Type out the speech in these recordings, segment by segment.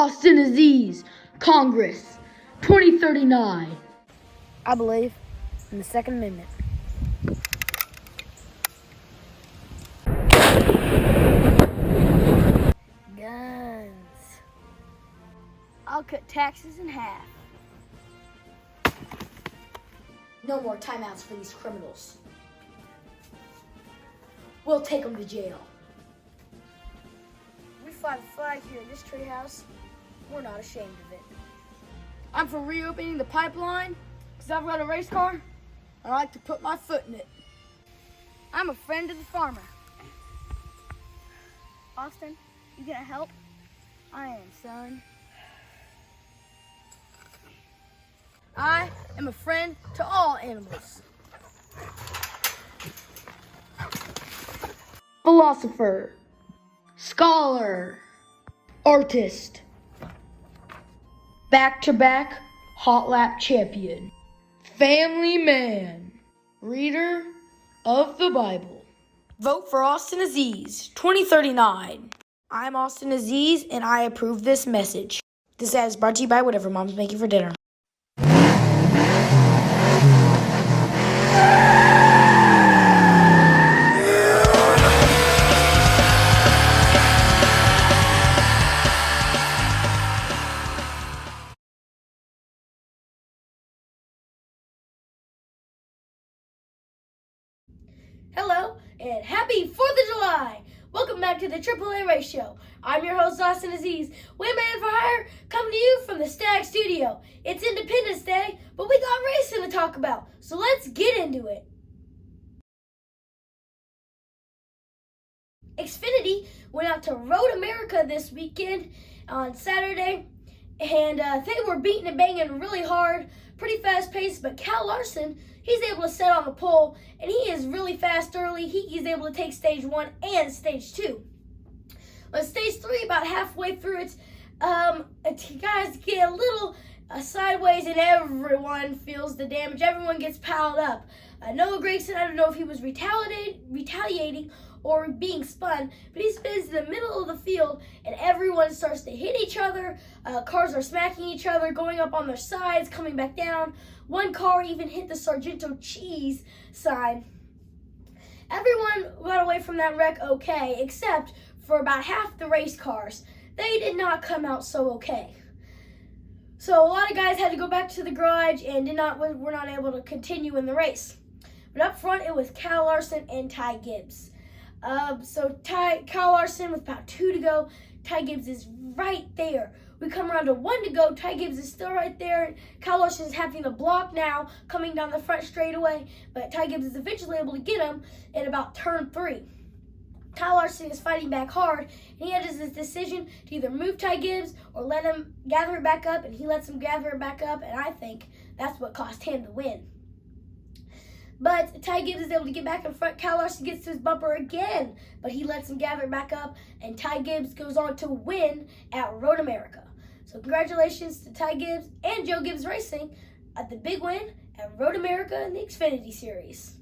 Austin Aziz, Congress, 2039. I believe in the Second Amendment. Guns. I'll cut taxes in half. No more timeouts for these criminals. We'll take them to jail. We fly the flag here in this treehouse. We're not ashamed of it. I'm for reopening the pipeline because I've got a race car and I like to put my foot in it. I'm a friend of the farmer. Austin, you gonna help? I am, son. I am a friend to all animals. Philosopher, scholar, artist, back-to-back hot lap champion, family man, reader of the Bible. Vote for Austin Aziz, 2039. I'm Austin Aziz, and I approve this message. This ad is brought to you by whatever mom's making for dinner. Hello, and happy 4th of July! Welcome back to the AAA Race Show. I'm your host, Austin Aziz, Wayman for Hire, coming to you from the Stag Studio. It's Independence Day, but we got racing to talk about, so let's get into it. Xfinity went out to Road America this weekend on Saturday, and they were beating and banging really hard, pretty fast paced, but Cal Larson, he's able to set on the pole, and he is really fast early. He's able to take stage 1 and stage 2. But stage 3, about halfway through it, guys get a little sideways, and everyone feels the damage. Everyone gets piled up. Noah Gragson, I don't know if he was retaliating or being spun, but he spins in the middle of the field, and everyone starts to hit each other. Cars are smacking each other, going up on their sides, coming back down. One car even hit the Sargento cheese sign. Everyone got away from that wreck okay, except for about half the race cars. They did not come out so okay. So a lot of guys had to go back to the garage and were not able to continue in the race. But up front, it was Cal Larson and Ty Gibbs. Cal Larson with about 2 to go. Ty Gibbs is right there. We come around to 1 to go. Ty Gibbs is still right there. Cal Larson is having to block now, coming down the front straightaway. But Ty Gibbs is eventually able to get him in about turn 3. Cal Larson is fighting back hard, and he had his decision to either move Ty Gibbs or let him gather it back up, and he lets him gather it back up, and I think that's what cost him the win. But Ty Gibbs is able to get back in front. Cal Larson gets to his bumper again, but he lets him gather it back up, and Ty Gibbs goes on to win at Road America. So congratulations to Ty Gibbs and Joe Gibbs Racing at the big win at Road America in the Xfinity Series.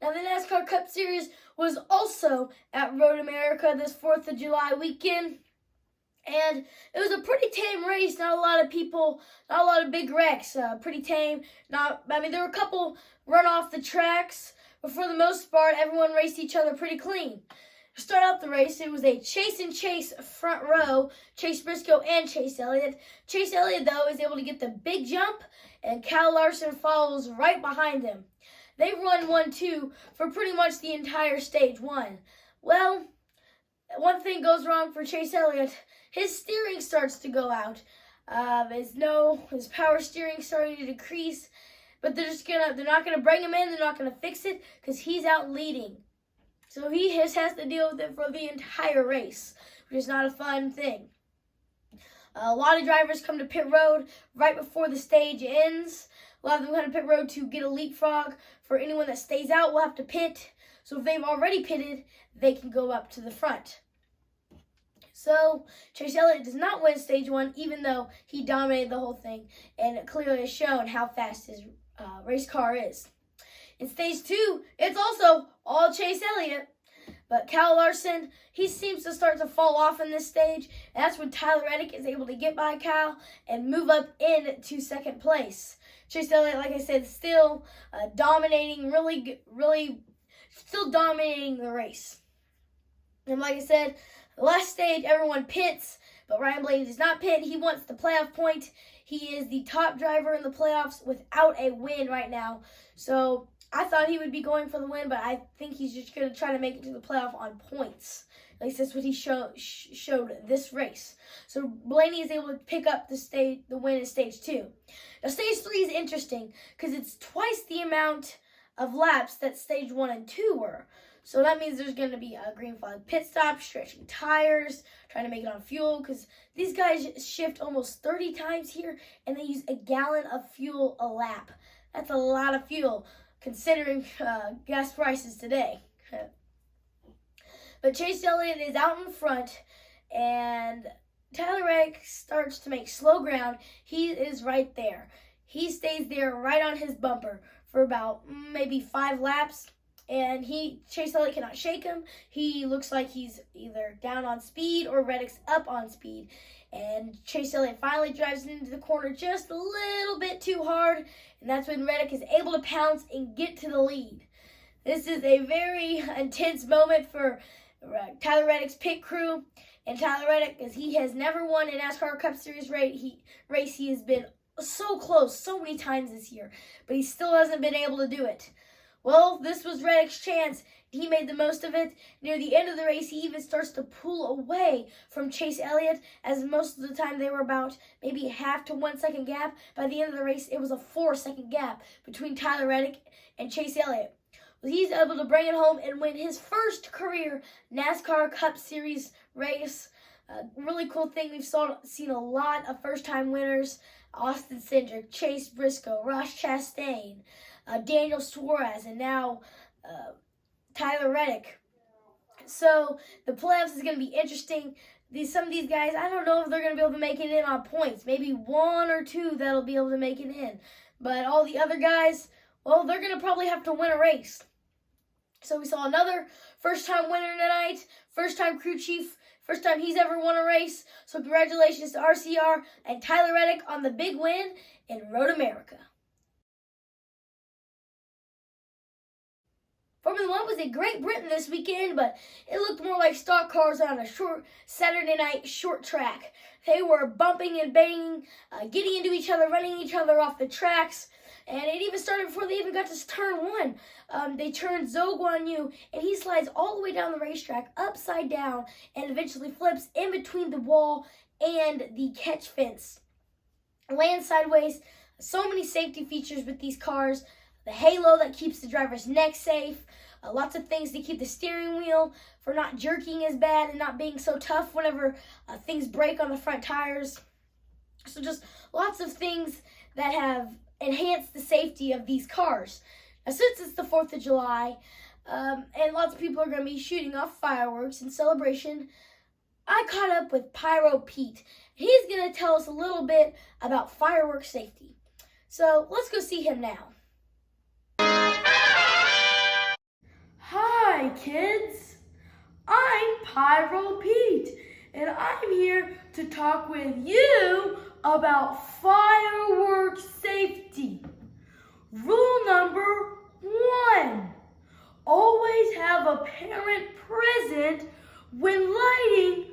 Now the NASCAR Cup Series was also at Road America this 4th of July weekend. And it was a pretty tame race. Not a lot of people, not a lot of big wrecks. Pretty tame. There were a couple run off the tracks, but for the most part, everyone raced each other pretty clean. To start out the race, it was a chase and chase front row. Chase Briscoe and Chase Elliott. Chase Elliott, though, is able to get the big jump, and Cal Larson follows right behind him. They run 1-2 for pretty much the entire stage 1. Well, one thing goes wrong for Chase Elliott. His steering starts to go out. His power steering starting to decrease, but they're not gonna bring him in. They're not gonna fix it because he's out leading. So he has to deal with it for the entire race, which is not a fun thing. A lot of drivers come to pit road right before the stage ends. A lot of them come to pit road to get a leapfrog. For anyone that stays out, will have to pit. So if they've already pitted, they can go up to the front. So Chase Elliott does not win stage 1, even though he dominated the whole thing, and it clearly has shown how fast his race car is. In stage 2, it's also all Chase Elliott. But Cal Larson, he seems to start to fall off in this stage. And that's when Tyler Reddick is able to get by Cal and move up into second place. Chase Elliott, like I said, still dominating, really still dominating the race. And like I said, the last stage, everyone pits, but Ryan Blaney does not pit. He wants the playoff point. He is the top driver in the playoffs without a win right now. So I thought he would be going for the win, but I think he's just going to try to make it to the playoff on points. At least that's what he showed this race. So Blaney is able to pick up the win in stage 2. Now stage 3 is interesting because it's twice the amount of laps that stage 1 and 2 were. So that means there's going to be a green flag pit stop, stretching tires, trying to make it on fuel, because these guys shift almost 30 times here, and they use a gallon of fuel a lap. That's a lot of fuel, considering gas prices today. But Chase Elliott is out in front, and Tyler Reddick starts to make slow ground. He is right there. He stays there right on his bumper for about maybe 5 laps. And Chase Elliott cannot shake him. He looks like he's either down on speed or Reddick's up on speed. And Chase Elliott finally drives into the corner just a little bit too hard. And that's when Reddick is able to pounce and get to the lead. This is a very intense moment for Tyler Reddick's pit crew. And Tyler Reddick, as he has never won a NASCAR Cup Series race, he has been so close so many times this year. But he still hasn't been able to do it. Well, this was Reddick's chance. He made the most of it. Near the end of the race, he even starts to pull away from Chase Elliott, as most of the time they were about maybe a half to 1 second gap. By the end of the race, it was a 4-second gap between Tyler Reddick and Chase Elliott. Well, he's able to bring it home and win his first career NASCAR Cup Series race. Really cool thing. We've seen a lot of first-time winners. Austin Cindric, Chase Briscoe, Ross Chastain, Daniel Suarez, and now Tyler Reddick. So the playoffs is going to be interesting. Some of these guys, I don't know if they're going to be able to make it in on points. Maybe 1 or 2 that'll be able to make it in. But all the other guys, well, they're going to probably have to win a race. So we saw another first-time winner tonight, first-time crew chief, first time he's ever won a race. So congratulations to RCR and Tyler Reddick on the big win in Road America. Formula 1 was a Great Britain this weekend, but it looked more like stock cars on a short Saturday night short track. They were bumping and banging, getting into each other, running each other off the tracks. And it even started before they even got to turn 1. They turned Zhou Guanyu, and he slides all the way down the racetrack, upside down, and eventually flips in between the wall and the catch fence. Lands sideways. So many safety features with these cars. The halo that keeps the driver's neck safe. Lots of things to keep the steering wheel for not jerking as bad and not being so tough whenever things break on the front tires. So just lots of things that have enhanced the safety of these cars. Now, since it's the 4th of July, and lots of people are going to be shooting off fireworks in celebration, I caught up with Pyro Pete. He's going to tell us a little bit about fireworks safety. So let's go see him now. Hi kids, I'm Pyro Pete, and I'm here to talk with you about fireworks safety. Rule number 1, always have a parent present when lighting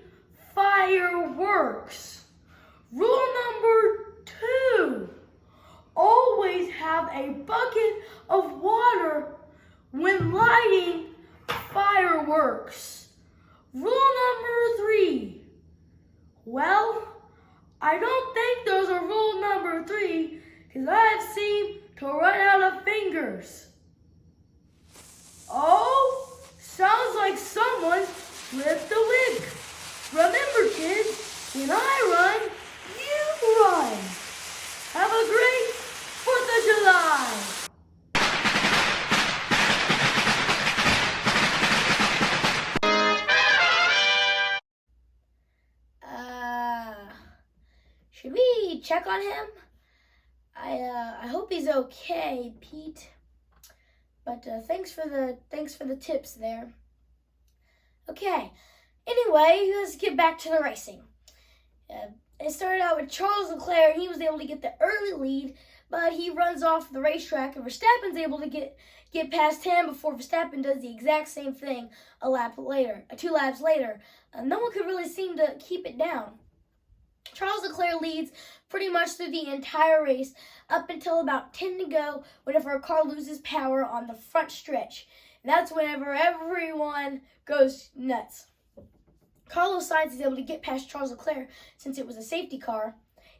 fireworks. Rule number 2, always have a bucket of water when lighting fireworks. Rule number 3, well, I don't think those are rule number 3 because I've seen to run out of fingers. Oh, sounds like someone slipped a wig. Remember kids, when I run, you run. Have a great 4th of July. Should we check on him? I hope he's okay, Pete. But thanks for the tips there. Okay, anyway, let's get back to the racing. It started out with Charles Leclerc. He was able to get the early lead, but he runs off the racetrack, and Verstappen's able to get past him before Verstappen does the exact same thing 2 laps later. No one could really seem to keep it down. Charles Leclerc leads pretty much through the entire race up until about 10 to go whenever a car loses power on the front stretch. And that's whenever everyone goes nuts. Carlos Sainz is able to get past Charles Leclerc since it was a safety car,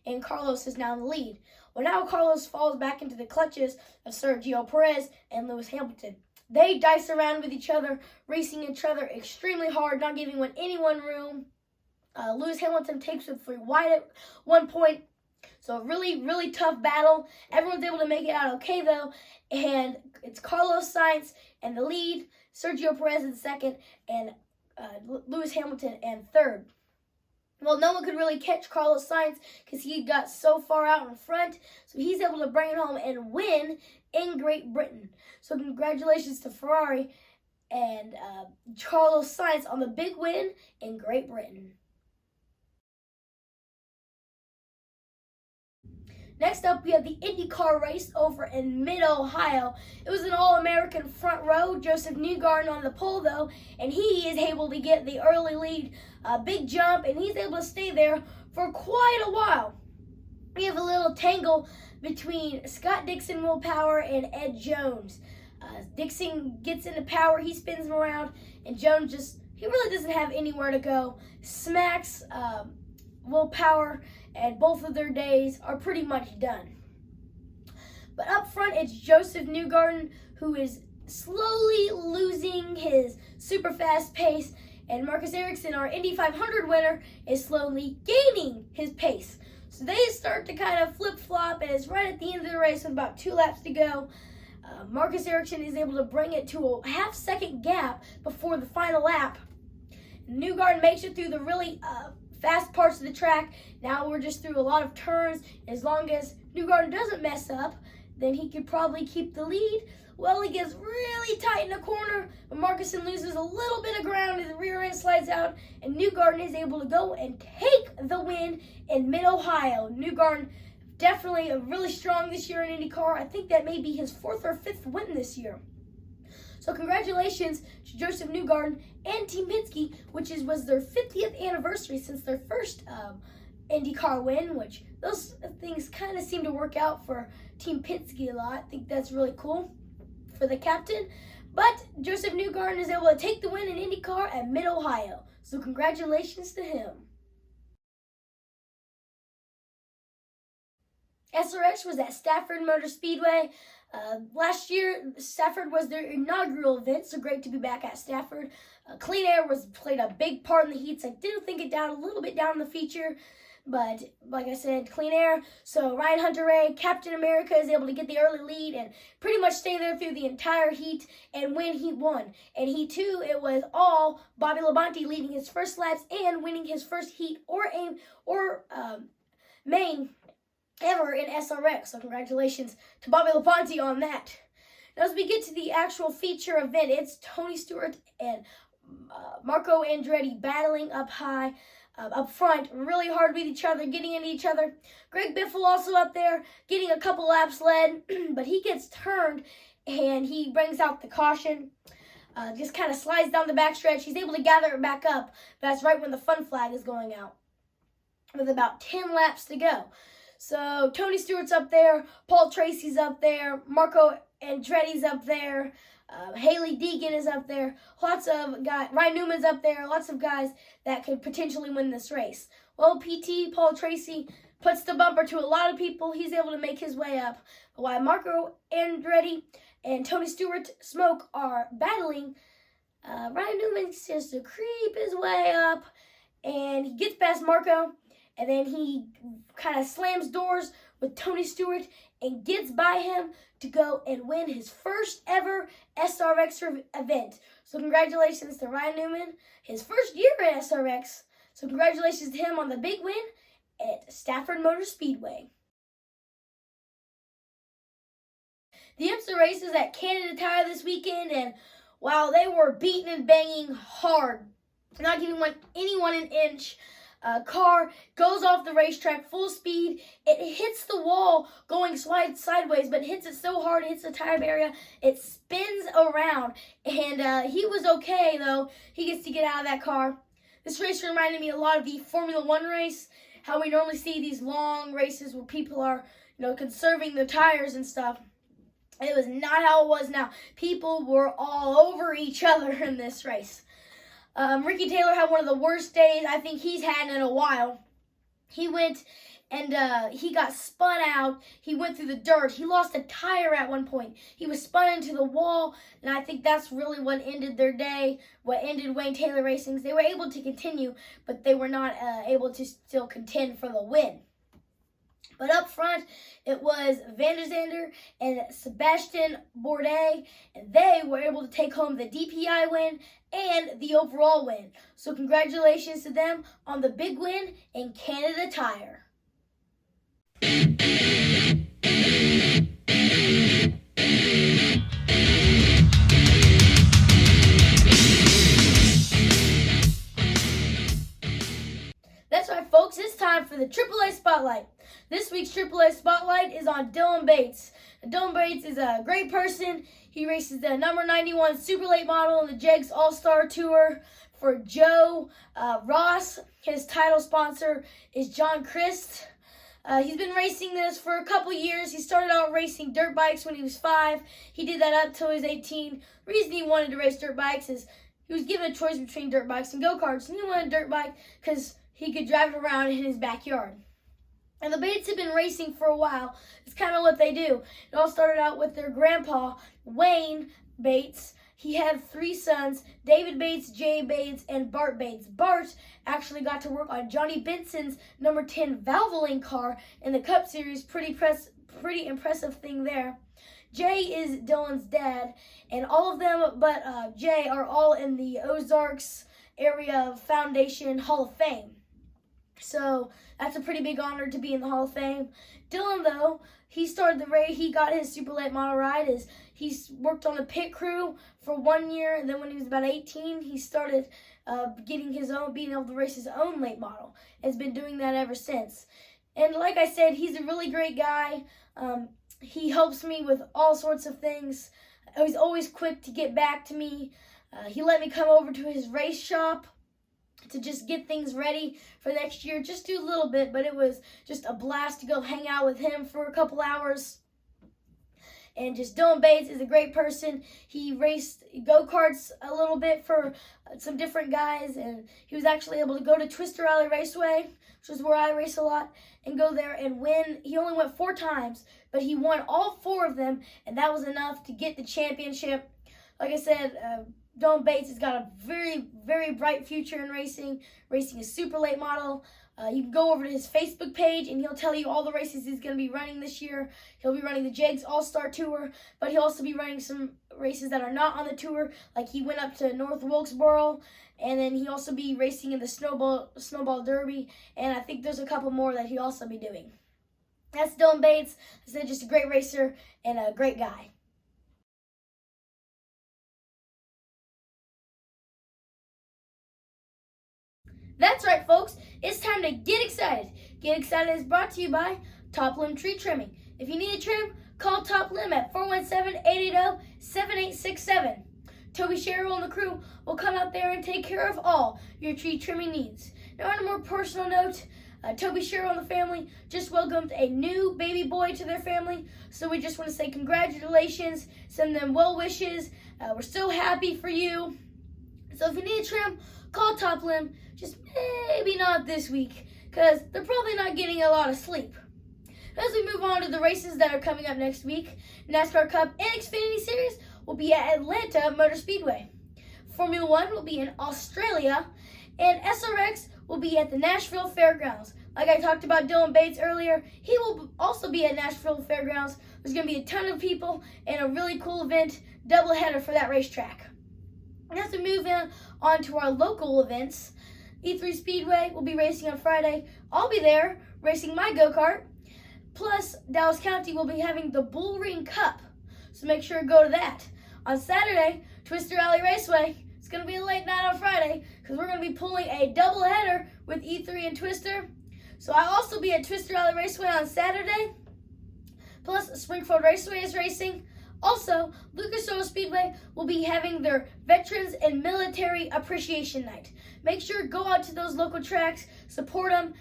and Carlos is now in the lead. Well, now Carlos falls back into the clutches of Sergio Perez and Lewis Hamilton. They dice around with each other, racing each other extremely hard, not giving anyone room. Lewis Hamilton takes it free wide at one point. So a really, really tough battle. Everyone's able to make it out okay, though. And it's Carlos Sainz in the lead, Sergio Perez in second, and Lewis Hamilton in third. Well, no one could really catch Carlos Sainz because he got so far out in front. So he's able to bring it home and win in Great Britain. So congratulations to Ferrari and Carlos Sainz on the big win in Great Britain. Next up, we have the IndyCar race over in Mid-Ohio. It was an All-American front row. Joseph Newgarden on the pole, though, and he is able to get the early lead, big jump, and he's able to stay there for quite a while. We have a little tangle between Scott Dixon, Will Power, and Ed Jones. Dixon gets into power, he spins him around, and Jones he really doesn't have anywhere to go. Smacks Will Power, and both of their days are pretty much done. But up front, it's Joseph Newgarden, who is slowly losing his super fast pace, and Marcus Ericsson, our Indy 500 winner, is slowly gaining his pace. So they start to kind of flip-flop, and it's right at the end of the race with about 2 laps to go. Marcus Ericsson is able to bring it to a half-second gap before the final lap. Newgarden makes it through the really fast parts of the track. Now we're just through a lot of turns. As long as Newgarden doesn't mess up, then he could probably keep the lead. Well, he gets really tight in the corner, but Marcuson loses a little bit of ground as the rear end slides out, and Newgarden is able to go and take the win in Mid-Ohio. Newgarden definitely really strong this year in IndyCar. I think that may be his 4th or 5th win this year. So congratulations to Joseph Newgarden and Team Penske, which was their 50th anniversary since their first IndyCar win, which those things kind of seem to work out for Team Penske a lot. I think that's really cool for the captain. But Joseph Newgarden is able to take the win in IndyCar at Mid-Ohio. So congratulations to him. SRX was at Stafford Motor Speedway. Last year, Stafford was their inaugural event, so great to be back at Stafford. Clean Air played a big part in the heats. I did think it down a little bit down in the feature, but like I said, Clean Air. So Ryan Hunter-Reay, Captain America, is able to get the early lead and pretty much stay there through the entire heat and win Heat 1. And Heat 2, it was all Bobby Labonte leading his first laps and winning his first heat or main ever in SRX. So congratulations to Bobby Labonte on that. Now as we get to the actual feature event, it's Tony Stewart and Marco Andretti battling up high, up front, really hard with each other, getting into each other. Greg Biffle also up there, getting a couple laps led, but he gets turned and he brings out the caution. Just kind of slides down the backstretch. He's able to gather it back up. That's right when the fun flag is going out, with about 10 laps to go. So Tony Stewart's up there, Paul Tracy's up there, Marco Andretti's up there, Haley Deegan is up there, lots of guys, Ryan Newman's up there, lots of guys that could potentially win this race. Well, PT, Paul Tracy, puts the bumper to a lot of people. He's able to make his way up. But while Marco Andretti and Tony Stewart Smoke are battling, Ryan Newman just to creep his way up, and he gets past Marco. And then he kind of slams doors with Tony Stewart and gets by him to go and win his first ever SRX event. So congratulations to Ryan Newman, his first year at SRX. So congratulations to him on the big win at Stafford Motor Speedway. The IMSA race is at Canada Tire this weekend, and wow, they were beating and banging hard not giving anyone an inch. Car goes off the racetrack full speed. It hits the wall going sideways, but hits it so hard, it hits the tire barrier, it spins around. And he was okay, though. He gets to get out of that car. This race reminded me a lot of the Formula One race, how we normally see these long races where people are, conserving the tires and stuff. It was not how it was now. People were all over each other in this race. Ricky Taylor had one of the worst days I think he's had in a while. He went and he got spun out. He went through the dirt. He lost a tire at one point. He was spun into the wall, and I think that's really what ended their day, what ended Wayne Taylor Racing's. They were able to continue, but they were not able to still contend for the win. But up front, it was Van der Zande and Sebastian Bourdais, and they were able to take home the DPI win and the overall win. So congratulations to them on the big win in Canada Tire. That's right, folks. It's time for the AAA Spotlight. This week's AAA Spotlight is on Dylan Bates. Dylan Bates is a great person. He races the number 91 Super Late Model in the JEGS All-Star Tour for Joe Ross. His title sponsor is John Christ. He's been racing this for a couple years. He started out racing dirt bikes when he was 5. He did that up till he was 18. The reason he wanted to race dirt bikes is he was given a choice between dirt bikes and go-karts, and he wanted a dirt bike because he could drive it around in his backyard. And the Bates have been racing for a while. It's kind of what they do. It all started out with their grandpa, Wayne Bates. He had 3 sons, David Bates, Jay Bates, and Bart Bates. Bart actually got to work on Johnny Benson's number 10 Valvoline car in the Cup Series. Pretty impressive thing there. Jay is Dylan's dad, and all of them but Jay are all in the Ozarks Area Foundation Hall of Fame. So that's a pretty big honor to be in the Hall of Fame. Dylan, though, he started the race. He got his super late model ride. He's worked on a pit crew for 1 year, and then when he was about 18, he started being able to race his own late model. Has been doing that ever since. And like I said, he's a really great guy. He helps me with all sorts of things. He's always quick to get back to me. He let me come over to his race shop to just get things ready for next year. Just do a little bit, but it was just a blast to go hang out with him for a couple hours. And just Dylan Bates is a great person. He raced go-karts a little bit for some different guys, and he was actually able to go to Twister Alley Raceway, which is where I race a lot, and go there and win. He only went 4 times, but he won all 4 of them, and that was enough to get the championship. Like I said, Dylan Bates has got a very, very bright future in racing a super late model. You can go over to his Facebook page, and he'll tell you all the races he's going to be running this year. He'll be running the JEGS All-Star Tour, but he'll also be running some races that are not on the tour, like he went up to North Wilkesboro, and then he'll also be racing in the Snowball Derby, and I think there's a couple more that he'll also be doing. That's Dylan Bates. I said, just a great racer and a great guy. That's right, folks. It's time to get excited. Get Excited is brought to you by Top Limb Tree Trimming. If you need a trim, call Top Limb at 417-880-7867. Toby Sherrill and the crew will come out there and take care of all your tree trimming needs. Now, on a more personal note, Toby Sherrill and the family just welcomed a new baby boy to their family. So we just want to say congratulations, send them well wishes. We're so happy for you. So if you need a trim, call Top Limb. Just maybe not this week, because they're probably not getting a lot of sleep. As we move on to the races that are coming up next week, NASCAR Cup and Xfinity Series will be at Atlanta Motor Speedway. Formula One will be in Australia, and SRX will be at the Nashville Fairgrounds. Like I talked about Dylan Bates earlier, he will also be at Nashville Fairgrounds. There's going to be a ton of people and a really cool event, doubleheader for that racetrack. And as we move on to our local events, E3 Speedway will be racing on Friday. I'll be there racing my go-kart. Plus, Dallas County will be having the Bull Ring Cup, so make sure to go to that. On Saturday, Twister Alley Raceway is It's going to be a late night on Friday because we're going to be pulling a doubleheader with E3 and Twister. So I'll also be at Twister Alley Raceway on Saturday. Plus, Springfield Raceway is racing. Also, Lucas Oil Speedway will be having their Veterans and Military Appreciation Night. Make sure to go out to those local tracks, support them.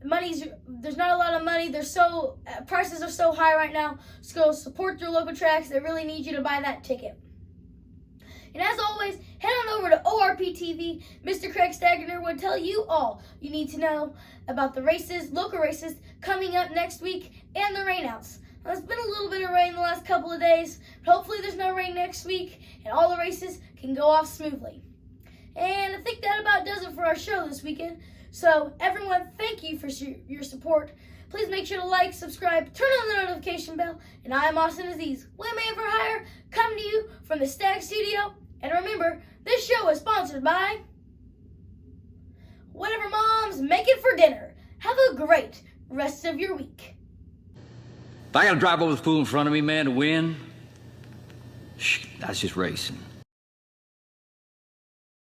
There's not a lot of money. Prices are so high right now. So go support your local tracks. They really need you to buy that ticket. And as always, head on over to ORP TV. Mr. Craig Stagner will tell you all you need to know about the races, local races, coming up next week, and the rainouts. There's been a little bit of rain the last couple of days, but hopefully there's no rain next week, and all the races can go off smoothly. And I think that about does it for our show this weekend. So everyone, thank you for your support. Please make sure to like, subscribe, turn on the notification bell, and I'm Austin Aziz, Wayman for Hire, coming to you from the Stag Studio. And remember, this show is sponsored by whatever Mom's making for dinner. Have a great rest of your week. If I gotta drive over the fool in front of me, man, to win, that's just racing.